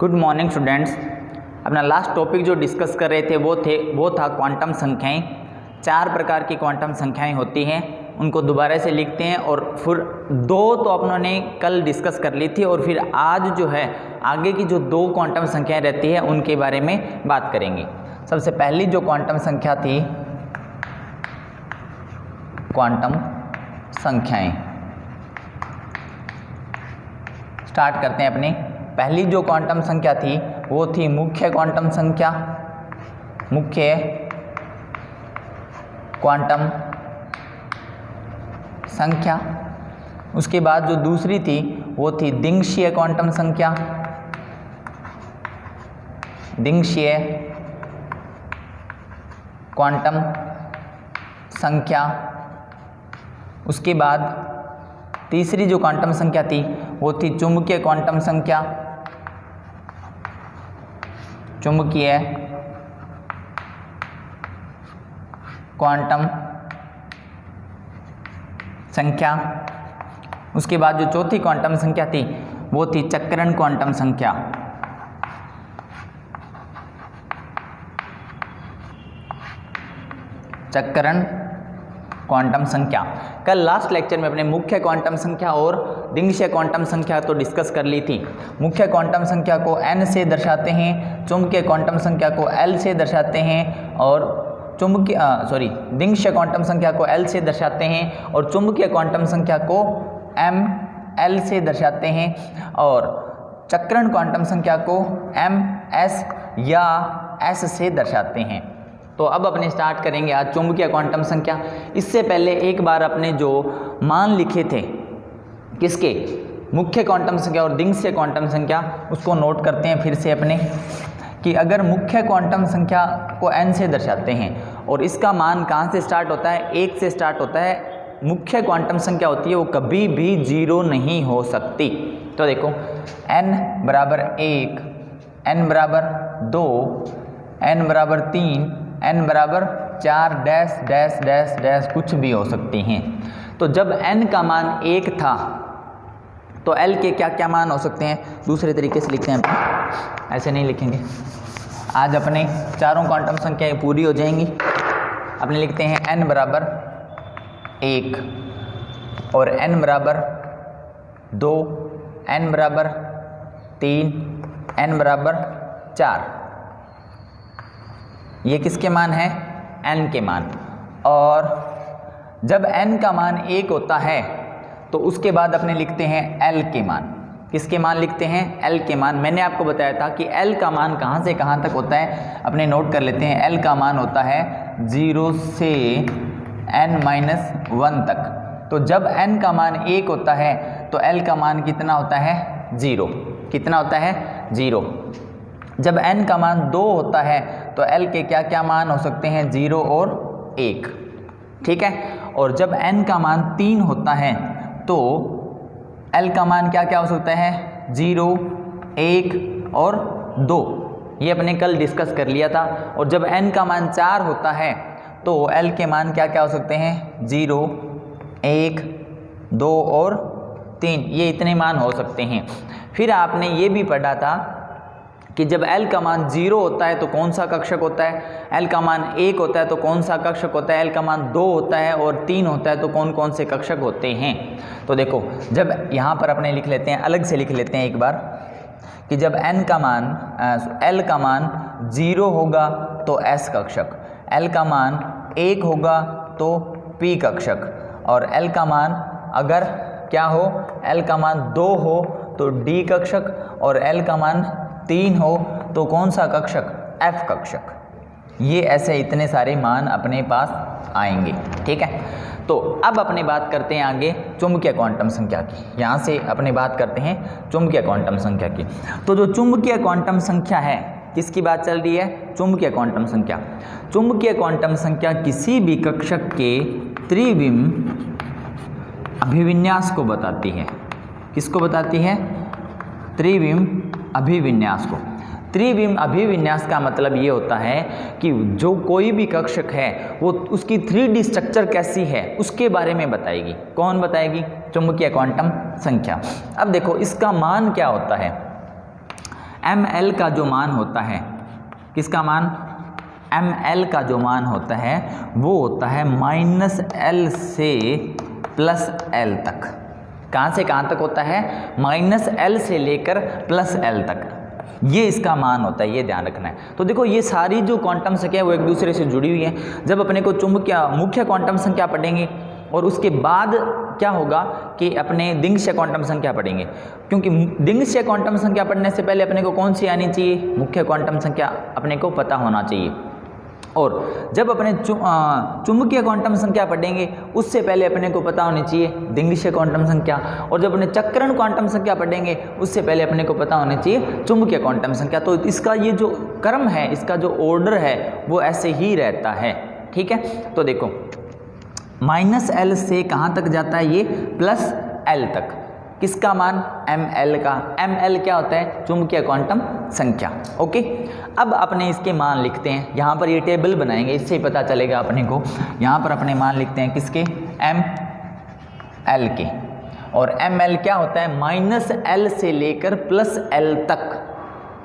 Good morning students. अपना last topic जो discuss कर रहे थे वो था क्वांटम संख्याएं। 4 प्रकार की क्वांटम संख्याएं होती हैं, उनको दोबारा से लिखते हैं और फिर 2 तो अपनों ने कल डिस्कस कर ली थी और फिर आज जो है आगे की जो 2 क्वांटम संख्याएं रहती है उनके बारे में बात करेंगे। सबसे पहली जो क्वांटम संख्या थी क्वांटम संख्याएं, स्टार्ट करते हैं अपनी। पहली जो क्वांटम संख्या थी वो थी मुख्य क्वांटम संख्या, मुख्य क्वांटम संख्या। उसके बाद जो दूसरी थी वो थी दिंगशीय क्वांटम संख्या, दिंगशीय क्वांटम संख्या। उसके बाद तीसरी जो क्वांटम संख्या थी वो थी चुंबकीय क्वांटम संख्या, चुंबकीय क्वांटम संख्या। उसके बाद जो चौथी क्वांटम संख्या थी वो थी चक्रण क्वांटम संख्या, चक्रण क्वांटम संख्या। कल लास्ट लेक्चर में अपने मुख्य क्वांटम संख्या और दिंगशीय क्वांटम संख्या तो डिस्कस कर ली थी। मुख्य क्वांटम संख्या को n से दर्शाते हैं, चुंबकीय क्वांटम संख्या को l से दर्शाते हैं और दिंगशीय क्वांटम संख्या को l से दर्शाते हैं और चुंबकीय क्वांटम संख्या को m l से दर्शाते हैं और चक्रण क्वांटम संख्या को m s या s से दर्शाते हैं। तो अब अपने स्टार्ट करेंगे आज चुंबकीय क्वांटम संख्या। इससे पहले एक बार अपने जो मान लिखे थे किसके, मुख्य क्वांटम संख्या और दिंगशीय क्वांटम संख्या, उसको नोट करते हैं फिर से अपने कि अगर मुख्य क्वांटम संख्या को n से दर्शाते हैं और इसका मान कहाँ से स्टार्ट होता है, 1 से स्टार्ट होता है। मुख्य क्वांटम संख्या होती है वो कभी भी 0 नहीं हो सकती। तो देखो n बराबर 1, n बराबर 2, n बराबर 3, n बराबर 4 डैश डैश डैश डैश कुछ भी हो सकती हैं। तो जब n का मान 1 था तो l के क्या क्या मान हो सकते हैं, दूसरे तरीके से लिखते हैं, ऐसे नहीं लिखेंगे। आज अपने चारों क्वांटम संख्याएं पूरी हो जाएंगी। अपने लिखते हैं n बराबर 1 और n बराबर 2, n बराबर 3, n बराबर 4। ये किसके मान है, n के मान। और जब n का मान 1 होता है तो उसके बाद अपने लिखते हैं l के मान। किसके मान लिखते हैं, l के मान। मैंने आपको बताया था कि l का मान कहाँ से कहाँ तक होता है, अपने नोट कर लेते हैं। l का मान होता है 0 से n-1 तक। तो जब n का मान 1 होता है तो l का मान कितना होता है, 0। कितना होता है, 0। जब n का मान 2 होता है तो l के क्या क्या मान हो सकते हैं, 0 और 1। ठीक है। और जब n का मान 3 होता है तो l का मान क्या क्या हो सकता है, 0, 1 और 2। ये अपने कल डिस्कस कर लिया था। और जब n का मान 4 होता है तो l के मान क्या क्या हो सकते हैं, 0, 1, 2 और 3। ये इतने मान हो सकते हैं। फिर आपने ये भी पढ़ा था कि जब l का मान 0 होता है तो कौन सा कक्षक होता है, l का मान 1 होता है तो कौन सा कक्षक होता है, l का मान 2 होता है और 3 होता है तो कौन कौन से कक्षक होते हैं। तो देखो जब यहाँ पर अपने लिख लेते हैं, अलग से लिख लेते हैं एक बार कि जब l का मान 0 होगा तो s कक्षक, l का मान 1 होगा तो p कक्षक और l का मान अगर क्या हो, l का मान 2 हो तो d कक्षक और l का मान 3 हो तो कौन सा कक्षक, f कक्षक। ये ऐसे इतने सारे मान अपने पास आएंगे। ठीक है। तो अब अपने बात करते हैं आगे चुंबकीय क्वांटम संख्या की। यहाँ से अपने बात करते हैं चुंबकीय क्वांटम संख्या की। तो जो चुंबकीय क्वांटम संख्या है, किसकी बात चल रही है, चुंबकीय क्वांटम संख्या। चुंबकीय क्वांटम संख्या किसी भी कक्षक के त्रिविम अभिविन्यास को बताती है। किसको बताती है, त्रिविम अभिविन्यास को। त्रिविम अभिविन्यास का मतलब ये होता है कि जो कोई भी कक्षक है वो उसकी 3D स्ट्रक्चर कैसी है उसके बारे में बताएगी। कौन बताएगी? चुंबकीय क्वांटम संख्या। अब देखो इसका मान क्या होता है। एम एल का जो मान होता है, किसका मान, एम एल का जो मान होता है वो होता है -L से +L तक। कहाँ से कहाँ तक होता है, -L से लेकर +L तक, ये इसका मान होता है, ये ध्यान रखना है। तो देखो ये सारी जो क्वांटम संख्या वो एक दूसरे से जुड़ी हुई है। जब अपने को चुंबकीय मुख्य क्वांटम संख्या पढ़ेंगे और उसके बाद क्या होगा कि अपने दिंगक्षय क्वांटम संख्या पढ़ेंगे, क्योंकि दिंगक्षय क्वांटम संख्या पढ़ने से पहले अपने को कौन सी आनी चाहिए, मुख्य क्वांटम संख्या अपने को पता होना चाहिए। और जब अपने चुंबकीय क्वांटम संख्या पढ़ेंगे उससे पहले अपने को पता होनी चाहिए दिंगक्षय क्वांटम संख्या, और जब अपने चक्रण क्वांटम संख्या पढ़ेंगे उससे पहले अपने को पता होनी चाहिए चुंबकीय क्वांटम संख्या। तो इसका ये जो क्रम है, इसका जो ऑर्डर है वो ऐसे ही रहता है, ठीक है। तो देखो -L से कहाँ तक जाता है, ये +L तक, किसका मान, ml का। ml क्या होता है, चुंबकीय क्वांटम संख्या, ओके। अब अपने इसके मान लिखते हैं, यहाँ पर ये टेबल बनाएंगे, इससे ही पता चलेगा अपने को। यहाँ पर अपने मान लिखते हैं किसके, ml के, और ml क्या होता है, -L से लेकर +L तक।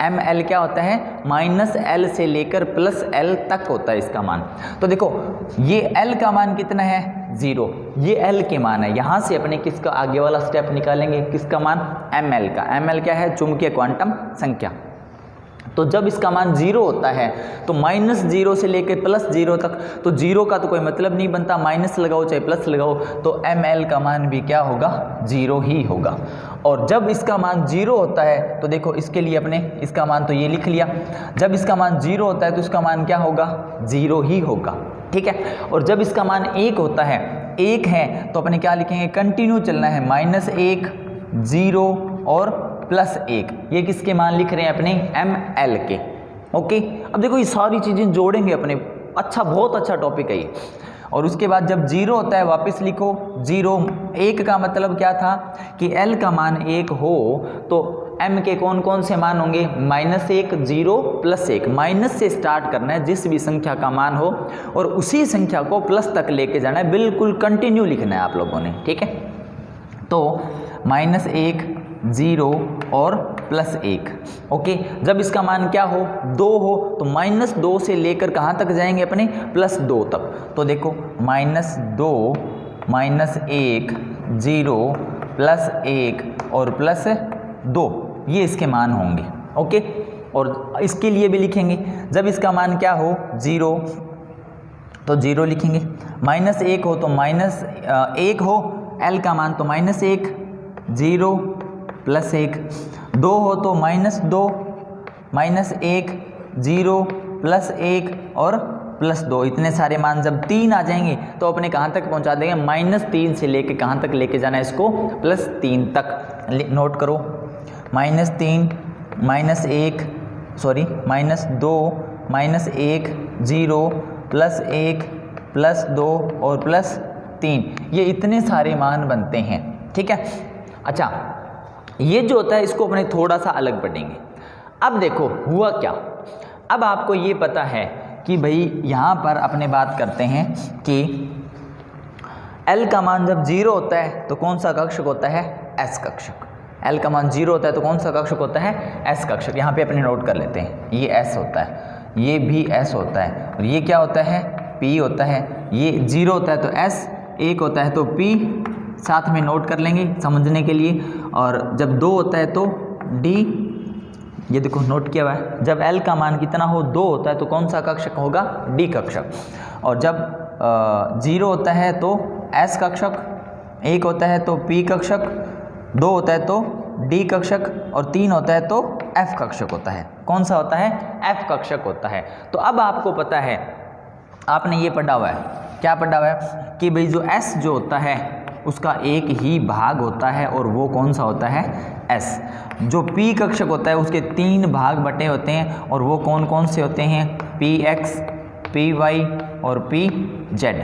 ml क्या होता है, -L से लेकर +L तक होता है इसका मान। तो देखो ये L का मान कितना है, 0, ये L के मान है। यहाँ से अपने किसका आगे वाला स्टेप निकालेंगे, किसका मान, ml का। ml क्या है, चुंबकीय क्वांटम संख्या। तो जब इसका मान 0 होता है तो -0 से लेकर +0 तक, तो 0 का तो कोई मतलब नहीं बनता, माइनस लगाओ चाहे प्लस लगाओ, तो ml का मान भी क्या होगा, 0 ही होगा। और जब इसका मान 0 होता है तो देखो इसके लिए अपने इसका मान तो ये लिख लिया, जब इसका मान 0 होता है तो इसका मान क्या होगा, 0 ही होगा, ठीक है। और जब इसका मान 1 होता है, 1 है तो अपने क्या लिखेंगे, कंटिन्यू चलना है, -1, 0 और +1, ये किसके मान लिख रहे हैं अपने, ml के, ओके। अब देखो ये सारी चीज़ें जोड़ेंगे अपने, अच्छा बहुत अच्छा टॉपिक है ये। और उसके बाद जब 0 होता है वापस लिखो 0, 1 का मतलब क्या था कि L का मान 1 हो तो M के कौन कौन से मान होंगे, -1, 0, +1। माइनस से स्टार्ट करना है, जिस भी संख्या का मान हो और उसी संख्या को प्लस तक लेके जाना है, बिल्कुल कंटिन्यू लिखना है आप लोगों ने, ठीक है। तो -1, 0 और +1, ओके। जब इसका मान क्या हो, 2 हो तो -2 से लेकर कहाँ तक जाएंगे अपने, +2 तक। तो देखो -2, -1, 0, +1 और +2, ये इसके मान होंगे, ओके। और इसके लिए भी लिखेंगे, जब इसका मान क्या हो, 0 तो 0 लिखेंगे, -1 हो तो -1 हो, L का मान तो -1, 0, +1, 2 हो तो -2, -1, 0, +1 और +2, इतने सारे मान जब 3 आ जाएंगे तो अपने कहाँ तक पहुँचा देंगे, -3 से लेके कहाँ तक लेके जाना है इसको, +3 तक। नोट करो, -3, -1 सॉरी -2, -1, 0, +1, +2 और +3, ये इतने सारे मान बनते हैं, ठीक है। अच्छा, ये जो होता है इसको अपने थोड़ा सा अलग पढ़ेंगे। अब देखो हुआ क्या, अब आपको ये पता है कि भाई यहाँ पर अपने बात करते हैं कि L का मान जब 0 होता है तो कौन सा कक्षक होता है, S कक्षक। L का मान 0 होता है तो कौन सा कक्षक होता है, S कक्षक। यहाँ पे अपने नोट कर लेते हैं, ये S होता है, ये भी S होता है, और ये क्या होता है, P होता है। ये 0 होता है तो S, 1 होता है तो P, साथ में नोट कर लेंगे समझने के लिए। और जब 2 होता है तो D, ये देखो नोट किया हुआ है। जब L का मान कितना हो, 2 होता है तो कौन सा कक्षक होगा, D कक्षक। और जब 0 होता है तो S कक्षक, 1 होता है तो P कक्षक, 2 होता है तो D कक्षक, और 3 होता है तो F कक्षक होता है। कौन सा होता है, F कक्षक होता है। तो अब आपको पता है, आपने ये पढ़ा हुआ है, क्या पढ़ा हुआ है कि भाई जो S जो होता है उसका एक ही भाग होता है, और वो कौन सा होता है, S। जो P कक्षक होता है उसके 3 भाग बटे होते हैं, और वो कौन कौन से होते हैं, PX, PY और PZ।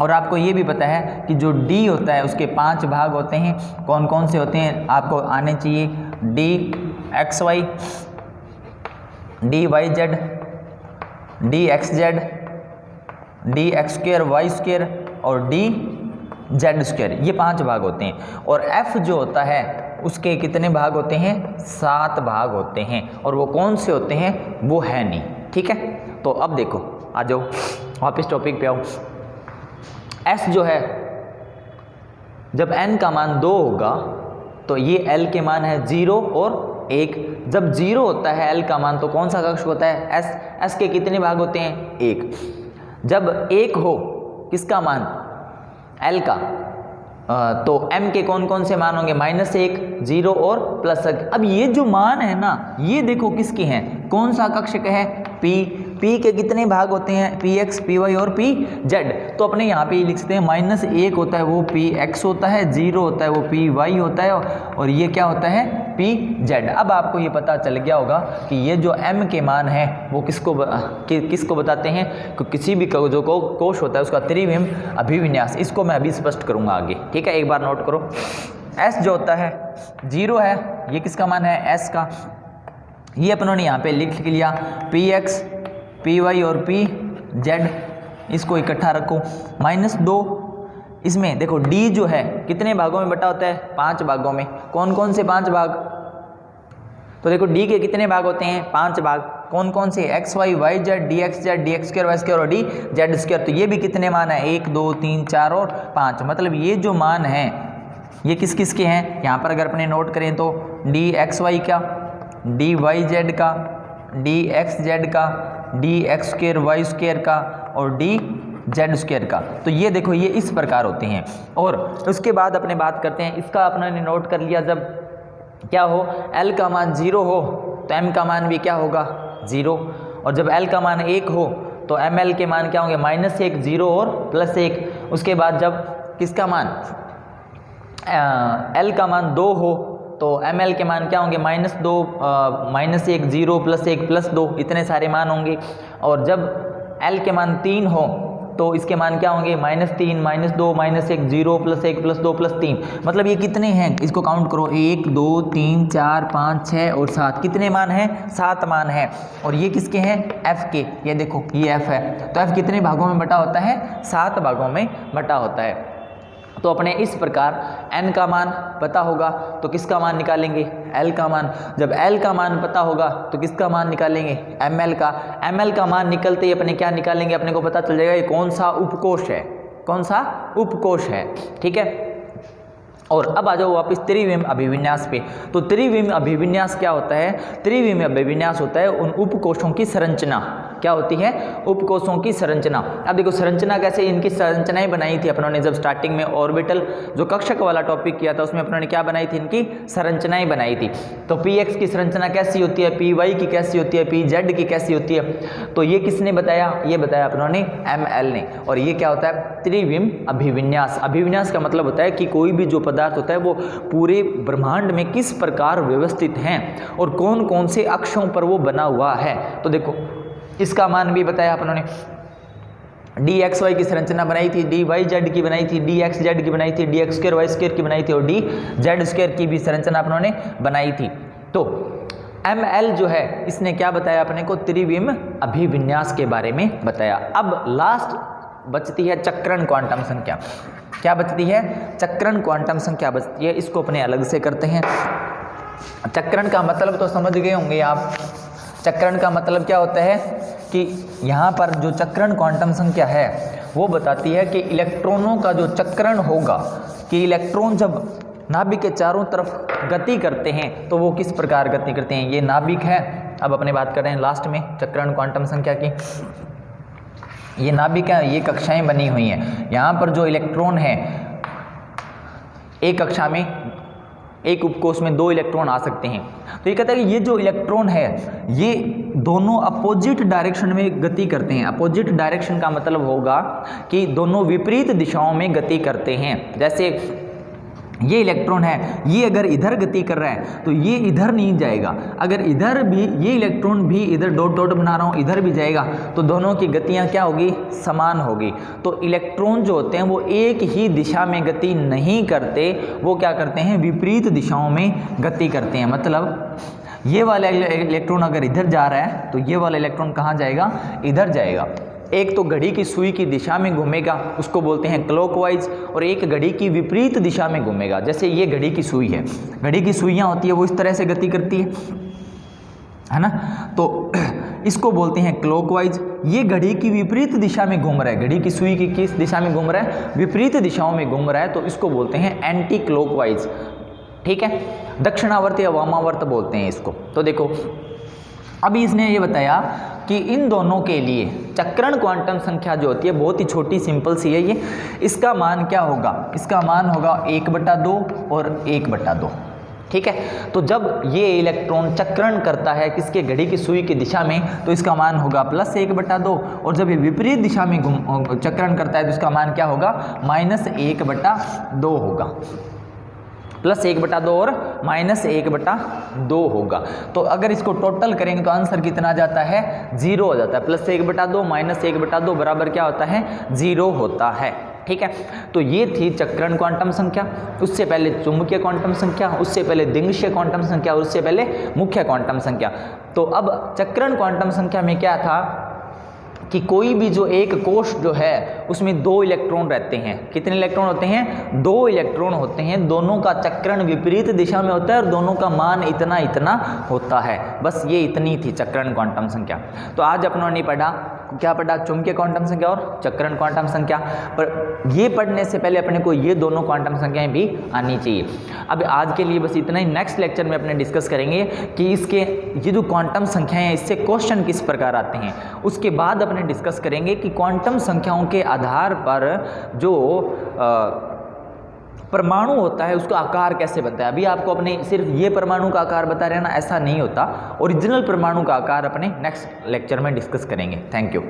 और आपको ये भी पता है कि जो D होता है उसके 5 भाग होते हैं, कौन कौन से होते हैं, आपको आने चाहिए, DXY, DYZ, DXZ, DX2Y2 और DZ2, ये 5 भाग होते हैं। और F जो होता है उसके कितने भाग होते हैं? 7 भाग होते हैं। और वो कौन से होते हैं? वो है नहीं। ठीक है, तो अब देखो, आ जाओ वापस टॉपिक पे आओ। S जो है, जब n का मान 2 होगा तो ये l के मान है 0 और 1। जब 0 होता है l का मान तो कौन सा कक्षक होता है? S के कितने भाग होते हैं? 1। जब 1 हो किसका मान? l का, तो m के कौन कौन से मान होंगे? -1, 0 और +1। अब ये जो मान है ना, ये देखो किसके हैं? कौन सा कक्षक है? P के कितने भाग होते हैं? Px, Py और Pz। तो अपने यहाँ पे लिख सकते हैं -1 होता है वो Px होता है, 0 होता है वो Py होता है, और ये क्या होता है? Pz। अब आपको ये पता चल गया होगा कि ये जो m के मान है वो किसको बताते हैं? किसी भी जो कोश होता है उसका त्रिविम अभिविन्यास। इसको मैं अभी स्पष्ट करूँगा आगे। ठीक है, एक बार नोट करो। S जो होता है 0 है, ये किसका मान है? S का। ये अपनों ने यहाँ पे लिख लिया Px, Py और Pz, इसको इकट्ठा रखो। -2, इसमें देखो D जो है कितने भागों में बटा होता है? 5 भागों में। कौन कौन से 5 भाग? तो देखो D के कितने भाग होते हैं? 5 भाग। कौन कौन से? x, y, y, z, dx, z, dx2, y2 और dz2। तो ये भी कितने मान है? 1, 2, 3, 4 और 5। मतलब ये जो मान है ये किस किस के हैं? यहाँ पर अगर अपने नोट करें तो dxy का, dyz का, dxz का, dx2y2 का और dz2 का। तो ये देखो, ये इस प्रकार होते हैं। और उसके बाद अपने बात करते हैं, इसका अपने नोट कर लिया। जब क्या हो? l का मान 0 हो तो m का मान भी क्या होगा? 0। और जब l का मान 1 हो तो ml के मान क्या होंगे? -1, 0 और +1। उसके बाद जब किसका मान l का मान 2 हो तो ml के मान क्या होंगे? -2, -1, 0, +1, +2, इतने सारे मान होंगे। और जब l के मान 3 हो तो इसके मान क्या होंगे? -3, -2, -1, 0, +1, +2, +3। मतलब ये कितने हैं? इसको काउंट करो, 1, 2, 3, 4, 5, 6 और 7। कितने मान हैं? 7 मान हैं। और ये किसके हैं? f के। ये देखो, ये f है। तो f कितने भागों में बटा होता है? 7 भागों में बटा होता है। तो अपने इस प्रकार n का मान पता होगा तो किसका मान निकालेंगे? l का मान। जब l का मान पता होगा तो किसका मान निकालेंगे? ml का। ml का मान निकलते ही अपने क्या निकालेंगे? अपने को पता चल जाएगा ये कौन सा उपकोष है, कौन सा उपकोष है। ठीक है, और अब आ जाओ वापस त्रिविम अभिविन्यास पे। तो त्रिविम अभिविन्यास क्या होता है? त्रिविम अभिविन्यास होता है उन उपकोषों की संरचना। क्या होती है? उपकोषों की संरचना। अब देखो संरचना कैसे, इनकी संरचनाएं बनाई थी अपनों ने जब स्टार्टिंग में ऑर्बिटल जो कक्षक वाला टॉपिक किया था उसमें अपनों ने क्या बनाई थी? इनकी संरचनाएं बनाई थी। तो Px की संरचना कैसी होती है? Py की कैसी होती है? Pz की कैसी होती है? तो ये किसने बताया? ये बताया अपनों ने ML ने। और ये क्या होता है? त्रिविम अभिविन्यास। अभिविन्यास का मतलब होता है कि कोई भी जो पदार्थ होता है वो पूरे ब्रह्मांड में किस प्रकार व्यवस्थित हैं और कौन कौन से अक्षों पर वो बना हुआ है। तो देखो इसका मान भी बताया अपनों ने। dxy की संरचना बनाई थी, dyz की बनाई थी, dxz की बनाई थी, dx2y2 की बनाई थी और dz2 की भी संरचना अपनों ने बनाई थी। तो ml जो है इसने क्या बताया अपने को? त्रिविम अभिविन्यास के बारे में बताया। अब लास्ट बचती है चक्रण क्वांटम संख्या। क्या बचती है? चक्रण क्वांटम संख्या बचती है। इसको अपने अलग से करते हैं। चक्रण का मतलब तो समझ गए होंगे आप। चक्रण का मतलब क्या होता है कि यहाँ पर जो चक्रण क्वांटम संख्या है वो बताती है कि इलेक्ट्रॉनों का जो चक्रण होगा, कि इलेक्ट्रॉन जब नाभिक के चारों तरफ गति करते हैं तो वो किस प्रकार गति करते हैं। ये नाभिक है। अब अपने बात कर रहे हैं लास्ट में चक्रण क्वांटम संख्या की। ये नाभिक है, ये कक्षाएं बनी हुई हैं। यहाँ पर जो इलेक्ट्रॉन है एक कक्षा में, एक उपकोष में 2 इलेक्ट्रॉन आ सकते हैं। तो ये कहता है कि ये जो इलेक्ट्रॉन है ये दोनों अपोजिट डायरेक्शन में गति करते हैं। अपोजिट डायरेक्शन का मतलब होगा कि दोनों विपरीत दिशाओं में गति करते हैं। जैसे ये इलेक्ट्रॉन है, ये अगर इधर गति कर रहा है तो ये इधर नहीं जाएगा। अगर इधर भी ये इलेक्ट्रॉन भी इधर डॉट डॉट बना रहा हूँ इधर भी जाएगा तो दोनों की गतियाँ क्या होगी? समान होगी। तो इलेक्ट्रॉन जो होते हैं वो एक ही दिशा में गति नहीं करते, वो क्या करते हैं? विपरीत दिशाओं में गति करते हैं। मतलब ये वाला इलेक्ट्रॉन अगर इधर जा रहा है तो ये वाला इलेक्ट्रॉन कहाँ जाएगा? इधर जाएगा। एक तो घड़ी की सुई की दिशा में घूमेगा, उसको बोलते हैं क्लॉकवाइज, और एक घड़ी की विपरीत दिशा में घूमेगा। जैसे ये घड़ी की सुई है, घड़ी की सुइयाँ होती है वो इस तरह से गति करती है ना, तो इसको बोलते हैं क्लॉकवाइज। ये घड़ी की विपरीत दिशा में घूम रहा है, घड़ी की सुई की किस दिशा में घूम रहा है, विपरीत दिशाओं में घूम रहा है, तो इसको बोलते हैं एंटी क्लॉकवाइज। ठीक है, दक्षिणावर्त या वामावर्त बोलते हैं इसको। तो देखो अभी इसने ये बताया कि इन दोनों के लिए चक्रण क्वांटम संख्या जो होती है बहुत ही छोटी सिंपल सी है ये, इसका मान क्या होगा, इसका मान होगा 1/2 और 1/2। ठीक है, तो जब ये इलेक्ट्रॉन चक्रण करता है किसके, घड़ी की सुई की दिशा में, तो इसका मान होगा +1/2, और जब ये विपरीत दिशा में चक्रण करता है तो इसका मान क्या होगा, -1/2 होगा। +1/2 और -1/2 होगा। तो अगर इसको टोटल करेंगे तो आंसर कितना जाता है, 0 हो जाता है। +1/2 -1/2 बराबर क्या होता है, 0 होता है। ठीक है, तो ये थी चक्रण क्वांटम संख्या, उससे पहले चुंबकीय क्वांटम संख्या, उससे पहले दिंगशीय क्वांटम संख्या, उससे पहले मुख्य क्वांटम संख्या। तो अब चक्रण क्वांटम संख्या में क्या था कि कोई भी जो एक कोश जो है उसमें 2 इलेक्ट्रॉन रहते हैं। कितने इलेक्ट्रॉन होते हैं, 2 इलेक्ट्रॉन होते हैं। दोनों का चक्रण विपरीत दिशा में होता है और दोनों का मान इतना इतना होता है। बस ये इतनी थी चक्रण क्वांटम संख्या। तो आज अपनों ने पढ़ा, क्या पढ़ा, चुंबकीय क्वांटम संख्या और चक्रण क्वांटम संख्या। पर ये पढ़ने से पहले अपने को ये दोनों क्वांटम संख्याएं भी आनी चाहिए। अब आज के लिए बस इतना ही। नेक्स्ट लेक्चर में अपने डिस्कस करेंगे कि इसके ये जो क्वांटम संख्याएं हैं इससे क्वेश्चन किस प्रकार आते हैं। उसके बाद अपने डिस्कस करेंगे कि क्वांटम संख्याओं के आधार पर जो परमाणु होता है उसका आकार कैसे बनता है। अभी आपको अपने सिर्फ ये परमाणु का आकार बता रहे हैं ना, ऐसा नहीं होता। ओरिजिनल परमाणु का आकार अपने नेक्स्ट लेक्चर में डिस्कस करेंगे। Thank you.